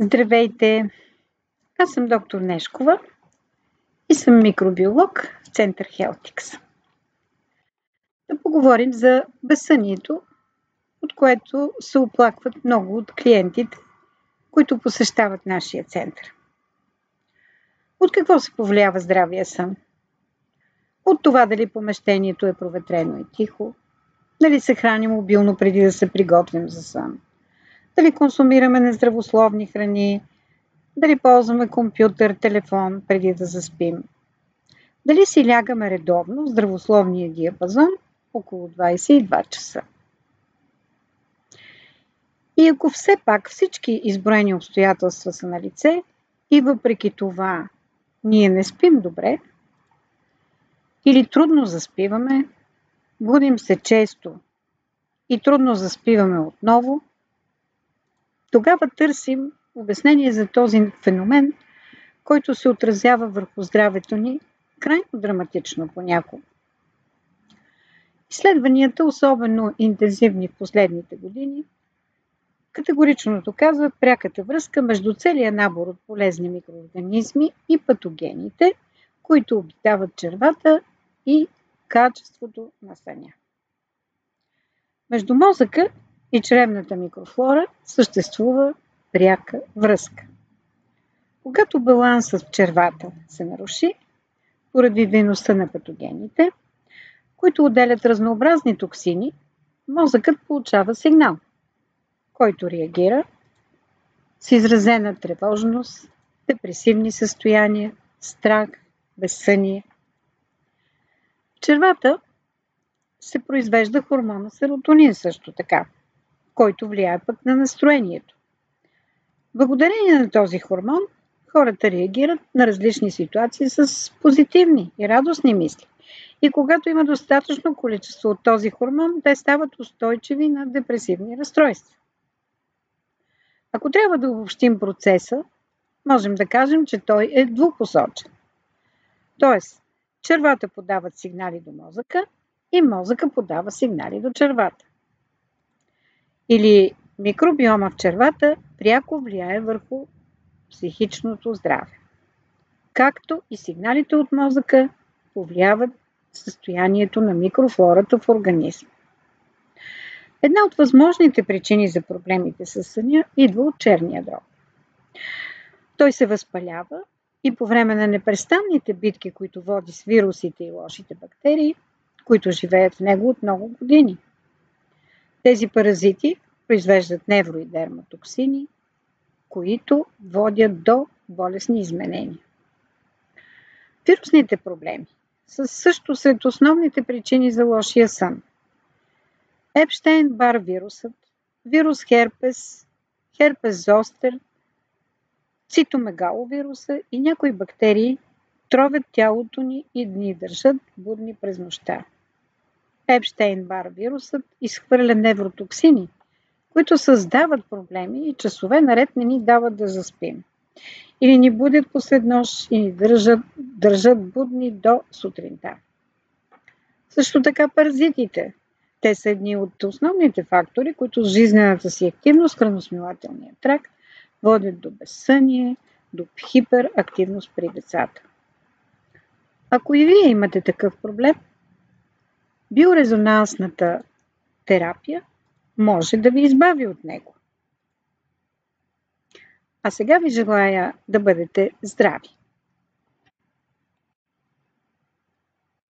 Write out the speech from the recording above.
Здравейте! Аз съм доктор Нешкова и съм микробиолог в Център Хелтикс. Да поговорим за безсънието, от което се оплакват много от клиентите, които посещават нашия център. От какво се повлиява здравия сън? От това дали помещението е проветрено и тихо, дали се храним обилно преди да се приготвим за сън, дали консумираме нездравословни храни, дали ползваме компютър, телефон преди да заспим, дали си лягаме редовно в здравословния диапазон около 22 часа. И ако все пак всички изброени обстоятелства са на лице и въпреки това ние не спим добре или трудно заспиваме, будим се често и трудно заспиваме отново, тогава търсим обяснение за този феномен, който се отразява върху здравето ни крайно драматично понякога. Изследванията, особено интензивни в последните години, категорично доказват пряката връзка между целия набор от полезни микроорганизми и патогените, които обитават червата и качеството на съня. Между мозъка и чревната микрофлора съществува пряка връзка. Когато балансът в червата се наруши, поради дейността на патогените, които отделят разнообразни токсини, мозъкът получава сигнал, който реагира с изразена тревожност, депресивни състояния, страх, безсъние. В червата се произвежда хормона серотонин също така, който влияе пък на настроението. Благодарение на този хормон, хората реагират на различни ситуации с позитивни и радостни мисли. И когато има достатъчно количество от този хормон, те стават устойчиви на депресивни разстройства. Ако трябва да обобщим процеса, можем да кажем, че той е двупосочен. Тоест, червата подават сигнали до мозъка и мозъка подава сигнали до червата. Или микробиома в червата пряко влияе върху психичното здраве. Както и сигналите от мозъка повлияват състоянието на микрофлората в организма. Една от възможните причини за проблемите със съня идва от черния дроб. Той се възпалява и по време на непрестанните битки, които води с вирусите и лошите бактерии, които живеят в него от много години. Тези паразити произвеждат невро- и дерматоксини, които водят до болестни изменения. Вирусните проблеми са също сред основните причини за лошия сън. Епштейн-Бар вирусът, вирус херпес, херпес зостер, цитомегаловируса и някои бактерии тровят тялото ни и ни държат будни през нощта. Епштейн-Бар вирусът изхвърля невротоксини, които създават проблеми и часове наред не ни дават да заспим. Или ни будят посред нощ и ни държат будни до сутринта. Също така паразитите. Те са едни от основните фактори, които с жизнената си активност в храносмилателния тракт водят до безсъние, до хиперактивност при децата. Ако и вие имате такъв проблем, биорезонансната терапия може да ви избави от него. А сега ви желая да бъдете здрави!